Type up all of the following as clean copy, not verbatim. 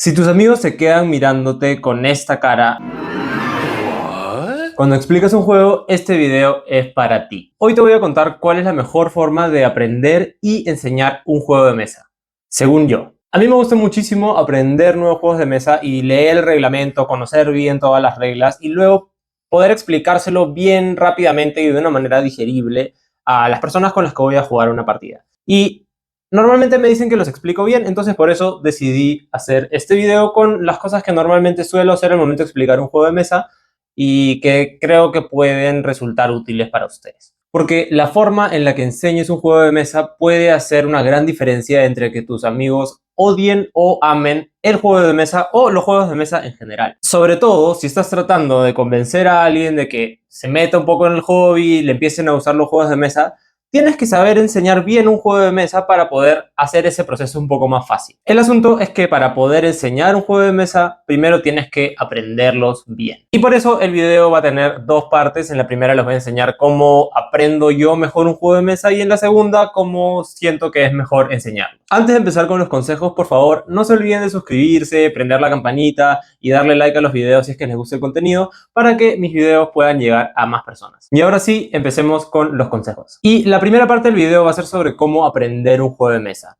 Si tus amigos se quedan mirándote con esta cara cuando explicas un juego, este video es para ti. Hoy te voy a contar cuál es la mejor forma de aprender y enseñar un juego de mesa, según yo. A mí me gusta muchísimo aprender nuevos juegos de mesa y leer el reglamento, conocer bien todas las reglas y luego poder explicárselo bien rápidamente y de una manera digerible a las personas con las que voy a jugar una partida. Y normalmente me dicen que los explico bien, entonces por eso decidí hacer este video con las cosas que normalmente suelo hacer al momento de explicar un juego de mesa y que creo que pueden resultar útiles para ustedes. Porque la forma en la que enseñes un juego de mesa puede hacer una gran diferencia entre que tus amigos odien o amen el juego de mesa o los juegos de mesa en general. Sobre todo si estás tratando de convencer a alguien de que se meta un poco en el hobby y le empiecen a usar los juegos de mesa, tienes que saber enseñar bien un juego de mesa para poder hacer ese proceso un poco más fácil. El asunto es que para poder enseñar un juego de mesa, primero tienes que aprenderlos bien. Y por eso el video va a tener dos partes. En la primera les voy a enseñar cómo aprendo yo mejor un juego de mesa y en la segunda cómo siento que es mejor enseñarlo. Antes de empezar con los consejos, por favor, no se olviden de suscribirse, prender la campanita y darle like a los videos si es que les gusta el contenido para que mis videos puedan llegar a más personas. Y ahora sí, empecemos con los consejos. Y la primera parte del video va a ser sobre cómo aprender un juego de mesa.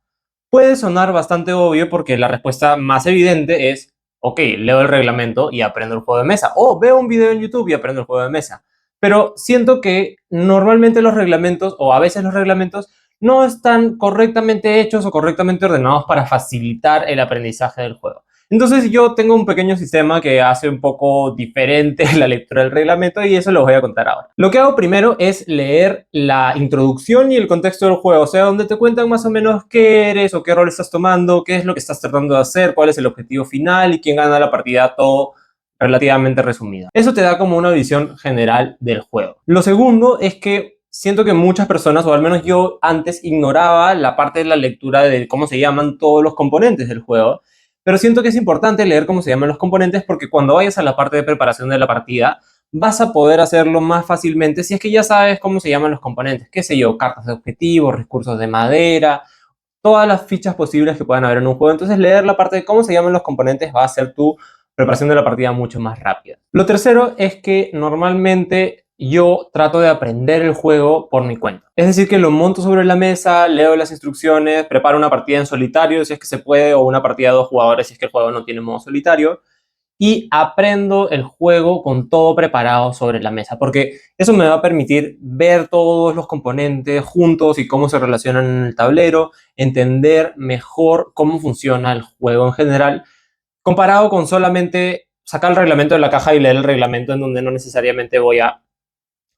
Puede sonar bastante obvio porque la respuesta más evidente es, ok, leo el reglamento y aprendo el juego de mesa. O veo un video en YouTube y aprendo el juego de mesa. Pero siento que normalmente los reglamentos, o a veces los reglamentos, no están correctamente hechos o correctamente ordenados para facilitar el aprendizaje del juego. Entonces yo tengo un pequeño sistema que hace un poco diferente la lectura del reglamento y eso lo voy a contar ahora. Lo que hago primero es leer la introducción y el contexto del juego, o sea, donde te cuentan más o menos qué eres o qué rol estás tomando, qué es lo que estás tratando de hacer, cuál es el objetivo final y quién gana la partida, todo relativamente resumido. Eso te da como una visión general del juego. Lo segundo es que siento que muchas personas, o al menos yo antes, ignoraba la parte de la lectura de cómo se llaman todos los componentes del juego. Pero siento que es importante leer cómo se llaman los componentes porque cuando vayas a la parte de preparación de la partida vas a poder hacerlo más fácilmente si es que ya sabes cómo se llaman los componentes. Qué sé yo, cartas de objetivos, recursos de madera, todas las fichas posibles que puedan haber en un juego. Entonces leer la parte de cómo se llaman los componentes va a hacer tu preparación de la partida mucho más rápida. Lo tercero es que normalmente yo trato de aprender el juego por mi cuenta. Es decir, que lo monto sobre la mesa, leo las instrucciones, preparo una partida en solitario si es que se puede, o una partida de 2 jugadores si es que el juego no tiene modo solitario, y aprendo el juego con todo preparado sobre la mesa, porque eso me va a permitir ver todos los componentes juntos y cómo se relacionan en el tablero, entender mejor cómo funciona el juego en general, comparado con solamente sacar el reglamento de la caja y leer el reglamento en donde no necesariamente voy a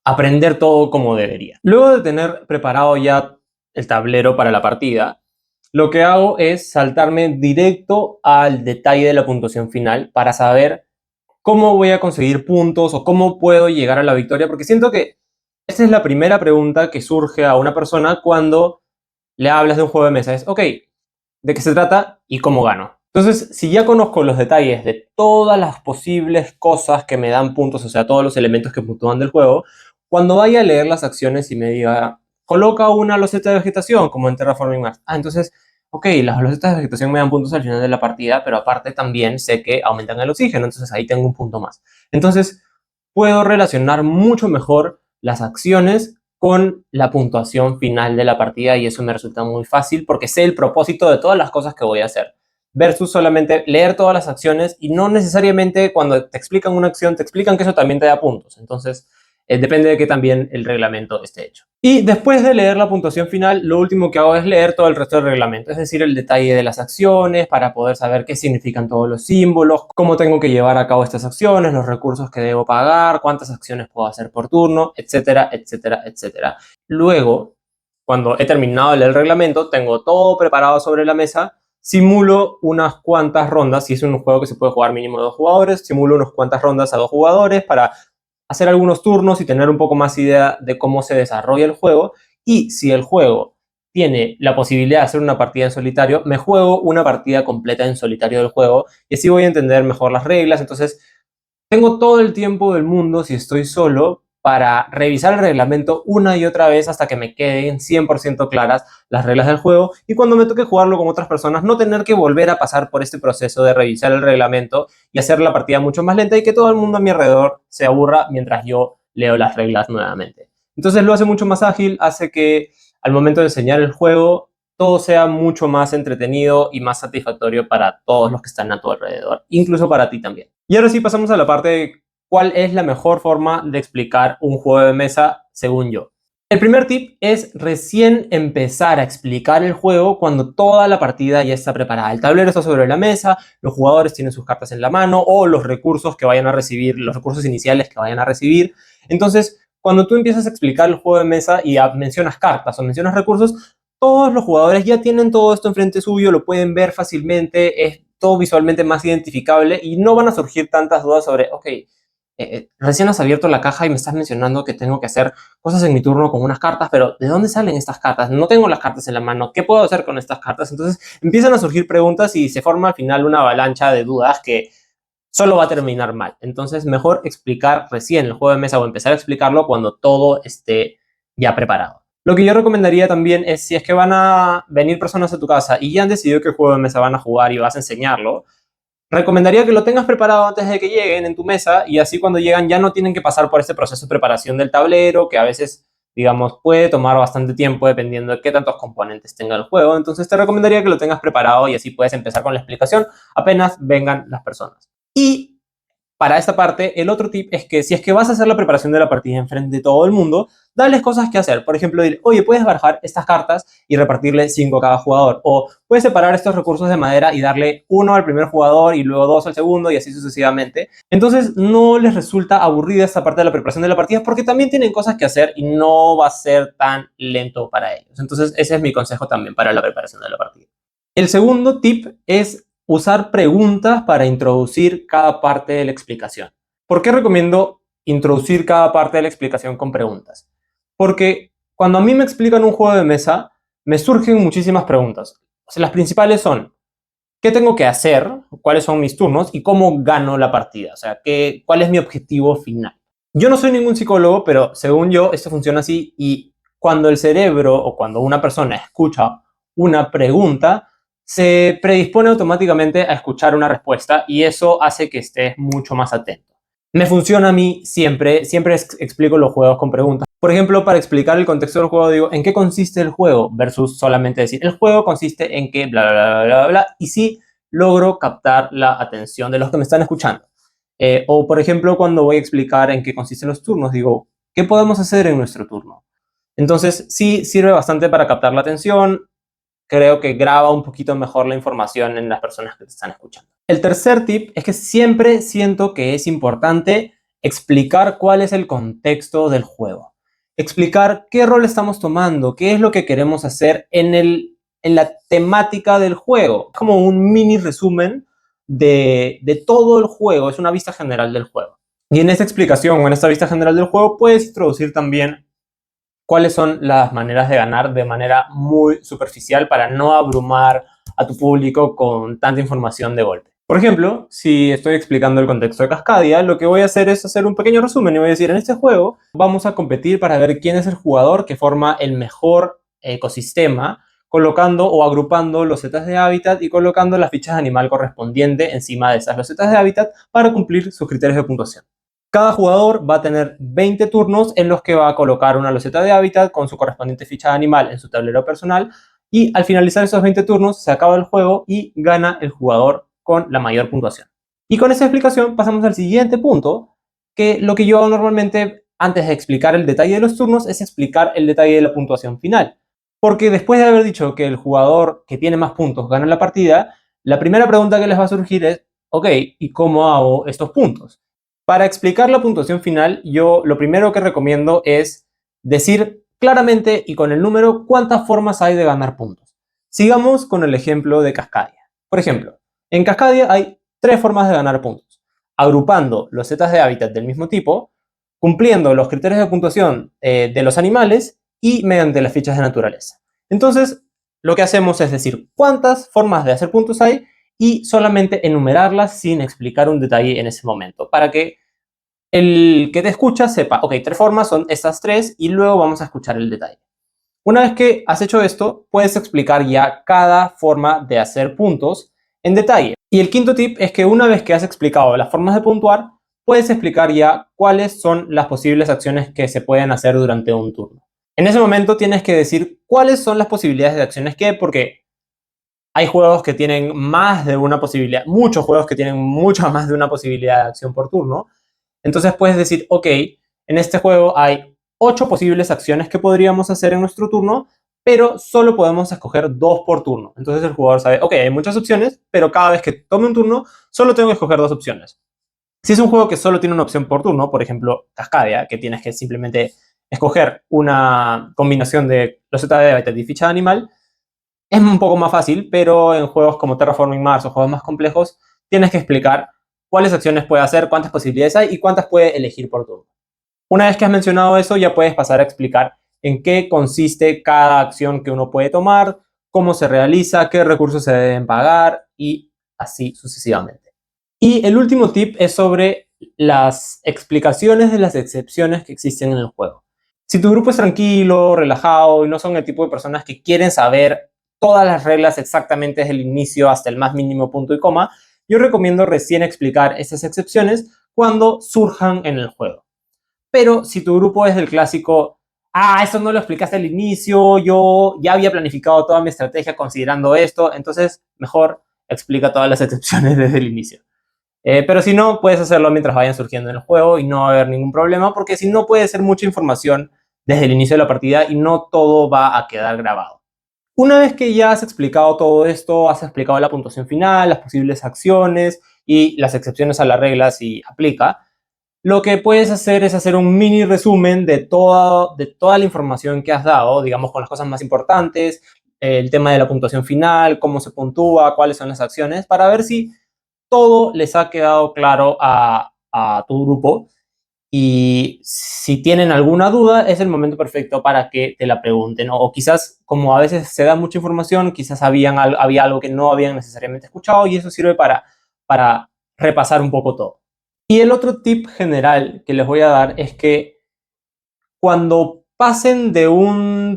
aprender todo como debería. Luego de tener preparado ya el tablero para la partida, lo que hago es saltarme directo al detalle de la puntuación final para saber cómo voy a conseguir puntos o cómo puedo llegar a la victoria, porque siento que esta es la primera pregunta que surge a una persona cuando le hablas de un juego de mesa. Es, ok, ¿de qué se trata y cómo gano? Entonces, si ya conozco los detalles de todas las posibles cosas que me dan puntos, o sea, todos los elementos que puntúan del juego, cuando vaya a leer las acciones y me diga, coloca una loseta de vegetación, como en Terraforming Mars. Entonces, ok, las losetas de vegetación me dan puntos al final de la partida, pero aparte también sé que aumentan el oxígeno, entonces ahí tengo un punto más. Entonces, puedo relacionar mucho mejor las acciones con la puntuación final de la partida y eso me resulta muy fácil porque sé el propósito de todas las cosas que voy a hacer. Versus solamente leer todas las acciones y no necesariamente cuando te explican una acción te explican que eso también te da puntos. Entonces, depende de que también el reglamento esté hecho. Y después de leer la puntuación final, lo último que hago es leer todo el resto del reglamento, es decir, el detalle de las acciones para poder saber qué significan todos los símbolos, cómo tengo que llevar a cabo estas acciones, los recursos que debo pagar, cuántas acciones puedo hacer por turno, etcétera, etcétera, etcétera. Luego, cuando he terminado de leer el reglamento, tengo todo preparado sobre la mesa, simulo unas cuantas rondas, si es un juego que se puede jugar mínimo de 2 jugadores, simulo unas cuantas rondas a 2 jugadores para hacer algunos turnos y tener un poco más idea de cómo se desarrolla el juego. Y si el juego tiene la posibilidad de hacer una partida en solitario, me juego una partida completa en solitario del juego y así voy a entender mejor las reglas. Entonces, tengo todo el tiempo del mundo, si estoy solo, para revisar el reglamento una y otra vez hasta que me queden 100% claras las reglas del juego y cuando me toque jugarlo con otras personas no tener que volver a pasar por este proceso de revisar el reglamento y hacer la partida mucho más lenta y que todo el mundo a mi alrededor se aburra mientras yo leo las reglas nuevamente. Entonces lo hace mucho más ágil, hace que al momento de enseñar el juego todo sea mucho más entretenido y más satisfactorio para todos los que están a tu alrededor, incluso para ti también. Y ahora sí pasamos a la parte de cuál es la mejor forma de explicar un juego de mesa según yo. El primer tip es recién empezar a explicar el juego cuando toda la partida ya está preparada. El tablero está sobre la mesa, los jugadores tienen sus cartas en la mano o los recursos que vayan a recibir, los recursos iniciales que vayan a recibir. Entonces, cuando tú empiezas a explicar el juego de mesa y mencionas cartas o mencionas recursos, todos los jugadores ya tienen todo esto enfrente suyo, lo pueden ver fácilmente, es todo visualmente más identificable y no van a surgir tantas dudas sobre, ok, recién has abierto la caja y me estás mencionando que tengo que hacer cosas en mi turno con unas cartas, pero ¿de dónde salen estas cartas? No tengo las cartas en la mano, ¿qué puedo hacer con estas cartas? Entonces empiezan a surgir preguntas y se forma al final una avalancha de dudas que solo va a terminar mal. Entonces mejor explicar recién el juego de mesa o empezar a explicarlo cuando todo esté ya preparado. Lo que yo recomendaría también es si es que van a venir personas a tu casa y ya han decidido qué juego de mesa van a jugar y vas a enseñarlo, recomendaría que lo tengas preparado antes de que lleguen en tu mesa y así cuando llegan ya no tienen que pasar por este proceso de preparación del tablero que a veces, digamos, puede tomar bastante tiempo dependiendo de qué tantos componentes tenga el juego. Entonces te recomendaría que lo tengas preparado y así puedes empezar con la explicación apenas vengan las personas. Y para esta parte, el otro tip es que si es que vas a hacer la preparación de la partida enfrente de todo el mundo, dales cosas que hacer. Por ejemplo, dile, oye, puedes barajar estas cartas y repartirle 5 a cada jugador. O puedes separar estos recursos de madera y darle 1 al primer jugador y luego 2 al segundo y así sucesivamente. Entonces no les resulta aburrida esta parte de la preparación de la partida porque también tienen cosas que hacer y no va a ser tan lento para ellos. Entonces ese es mi consejo también para la preparación de la partida. El segundo tip es usar preguntas para introducir cada parte de la explicación. ¿Por qué recomiendo introducir cada parte de la explicación con preguntas? Porque cuando a mí me explican un juego de mesa, me surgen muchísimas preguntas. O sea, las principales son, ¿qué tengo que hacer? ¿Cuáles son mis turnos? ¿Y cómo gano la partida? O sea, ¿cuál es mi objetivo final? Yo no soy ningún psicólogo, pero según yo, esto funciona así y cuando el cerebro o cuando una persona escucha una pregunta, se predispone automáticamente a escuchar una respuesta y eso hace que estés mucho más atento. Me funciona a mí siempre, explico los juegos con preguntas. Por ejemplo, para explicar el contexto del juego, digo, ¿en qué consiste el juego? Versus solamente decir, el juego consiste en que bla, bla, bla, bla, bla, y sí logro captar la atención de los que me están escuchando. O, por ejemplo, cuando voy a explicar en qué consisten los turnos, digo, ¿qué podemos hacer en nuestro turno? Entonces, sí sirve bastante para captar la atención, creo que graba un poquito mejor la información en las personas que te están escuchando. El tercer tip es que siempre siento que es importante explicar cuál es el contexto del juego. Explicar qué rol estamos tomando, qué es lo que queremos hacer en la temática del juego. Es como un mini resumen de todo el juego, es una vista general del juego. Y en esta explicación o en esta vista general del juego puedes introducir también cuáles son las maneras de ganar de manera muy superficial para no abrumar a tu público con tanta información de golpe. Por ejemplo, si estoy explicando el contexto de Cascadia, lo que voy a hacer es hacer un pequeño resumen y voy a decir, en este juego vamos a competir para ver quién es el jugador que forma el mejor ecosistema, colocando o agrupando los setas de hábitat y colocando las fichas de animal correspondiente encima de esas losetas de hábitat para cumplir sus criterios de puntuación. Cada jugador va a tener 20 turnos en los que va a colocar una loseta de hábitat con su correspondiente ficha de animal en su tablero personal y al finalizar esos 20 turnos se acaba el juego y gana el jugador con la mayor puntuación. Y con esa explicación pasamos al siguiente punto, que lo que yo hago normalmente antes de explicar el detalle de los turnos es explicar el detalle de la puntuación final. Porque después de haber dicho que el jugador que tiene más puntos gana la partida, la primera pregunta que les va a surgir es, ok, ¿y cómo hago estos puntos? Para explicar la puntuación final, yo lo primero que recomiendo es decir claramente y con el número cuántas formas hay de ganar puntos. Sigamos con el ejemplo de Cascadia. Por ejemplo, en Cascadia hay 3 formas de ganar puntos. Agrupando los setas de hábitat del mismo tipo, cumpliendo los criterios de puntuación de los animales y mediante las fichas de naturaleza. Entonces, lo que hacemos es decir cuántas formas de hacer puntos hay y solamente enumerarlas sin explicar un detalle en ese momento, para que el que te escucha sepa, ok, 3 formas son estas 3 y luego vamos a escuchar el detalle. Una vez que has hecho esto, puedes explicar ya cada forma de hacer puntos en detalle. Y el quinto tip es que una vez que has explicado las formas de puntuar, puedes explicar ya cuáles son las posibles acciones que se pueden hacer durante un turno. En ese momento tienes que decir cuáles son las posibilidades de acciones que, porque hay juegos que tienen más de una posibilidad, muchos juegos que tienen mucho más de una posibilidad de acción por turno. Entonces puedes decir, ok, en este juego hay 8 posibles acciones que podríamos hacer en nuestro turno, pero solo podemos escoger 2 por turno. Entonces el jugador sabe, ok, hay muchas opciones, pero cada vez que tome un turno, solo tengo que escoger 2 opciones. Si es un juego que solo tiene una opción por turno, por ejemplo, Cascadia, que tienes que simplemente escoger una combinación de loseta de hábitat y ficha de animal, es un poco más fácil, pero en juegos como Terraforming Mars o juegos más complejos, tienes que explicar cuáles acciones puede hacer, cuántas posibilidades hay y cuántas puede elegir por turno. Una vez que has mencionado eso, ya puedes pasar a explicar en qué consiste cada acción que uno puede tomar, cómo se realiza, qué recursos se deben pagar y así sucesivamente. Y el último tip es sobre las explicaciones de las excepciones que existen en el juego. Si tu grupo es tranquilo, relajado y no son el tipo de personas que quieren saber todas las reglas exactamente desde el inicio hasta el más mínimo punto y coma, yo recomiendo recién explicar esas excepciones cuando surjan en el juego. Pero si tu grupo es del clásico, esto no lo explicaste al inicio, yo ya había planificado toda mi estrategia considerando esto, entonces mejor explica todas las excepciones desde el inicio. Pero si no, puedes hacerlo mientras vayan surgiendo en el juego y no va a haber ningún problema, porque si no puede ser mucha información desde el inicio de la partida y no todo va a quedar grabado. Una vez que ya has explicado todo esto, has explicado la puntuación final, las posibles acciones y las excepciones a la regla si aplica, lo que puedes hacer es hacer un mini resumen de toda la información que has dado, digamos con las cosas más importantes, el tema de la puntuación final, cómo se puntúa, cuáles son las acciones, para ver si todo les ha quedado claro a tu grupo. Y si tienen alguna duda, es el momento perfecto para que te la pregunten. O quizás, como a veces se da mucha información, quizás había algo que no habían necesariamente escuchado y eso sirve para repasar un poco todo. Y el otro tip general que les voy a dar es que cuando pasen de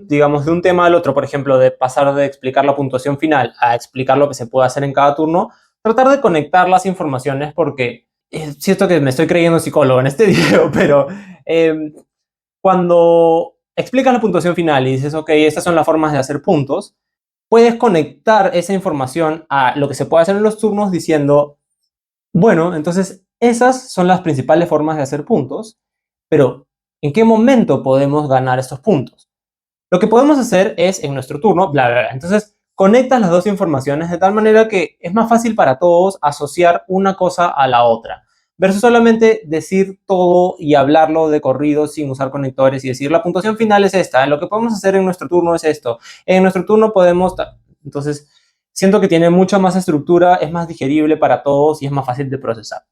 digamos, de un tema al otro, por ejemplo, de pasar de explicar la puntuación final a explicar lo que se puede hacer en cada turno, tratar de conectar las informaciones porque es cierto que me estoy creyendo psicólogo en este video, pero cuando explicas la puntuación final y dices, ok, estas son las formas de hacer puntos, puedes conectar esa información a lo que se puede hacer en los turnos diciendo, bueno, entonces esas son las principales formas de hacer puntos, pero ¿en qué momento podemos ganar estos puntos? Lo que podemos hacer es en nuestro turno, bla, bla, bla. Entonces, conectas las dos informaciones de tal manera que es más fácil para todos asociar una cosa a la otra, versus solamente decir todo y hablarlo de corrido sin usar conectores y decir la puntuación final es esta, lo que podemos hacer en nuestro turno es esto, en nuestro turno podemos... Entonces, siento que tiene mucha más estructura, es más digerible para todos y es más fácil de procesar.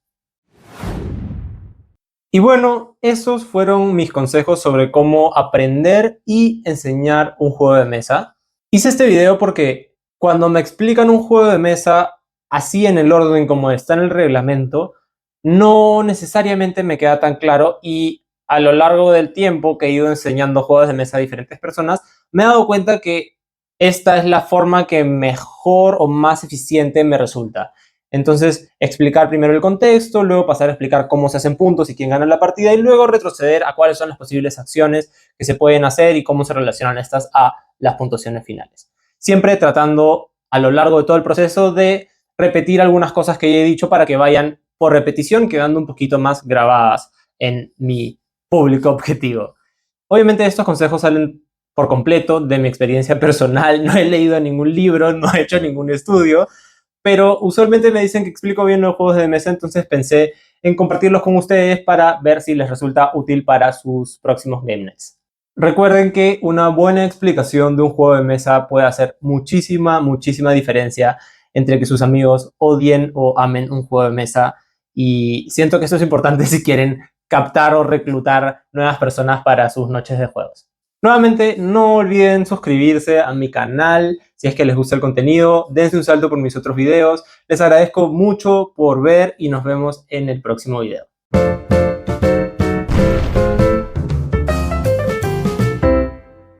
Y bueno, esos fueron mis consejos sobre cómo aprender y enseñar un juego de mesa. Hice este video porque cuando me explican un juego de mesa así en el orden como está en el reglamento, no necesariamente me queda tan claro y a lo largo del tiempo que he ido enseñando juegos de mesa a diferentes personas, me he dado cuenta que esta es la forma que mejor o más eficiente me resulta. Entonces, explicar primero el contexto, luego pasar a explicar cómo se hacen puntos y quién gana la partida, y luego retroceder a cuáles son las posibles acciones que se pueden hacer y cómo se relacionan estas a las puntuaciones finales. Siempre tratando a lo largo de todo el proceso de repetir algunas cosas que ya he dicho para que vayan por repetición quedando un poquito más grabadas en mi público objetivo. Obviamente estos consejos salen por completo de mi experiencia personal, no he leído ningún libro, no he hecho ningún estudio, pero usualmente me dicen que explico bien los juegos de mesa, entonces pensé en compartirlos con ustedes para ver si les resulta útil para sus próximos game nights. Recuerden que una buena explicación de un juego de mesa puede hacer muchísima diferencia entre que sus amigos odien o amen un juego de mesa, y siento que esto es importante si quieren captar o reclutar nuevas personas para sus noches de juegos. Nuevamente, no olviden suscribirse a mi canal si es que les gusta el contenido. Dense un salto por mis otros videos. Les agradezco mucho por ver y nos vemos en el próximo video.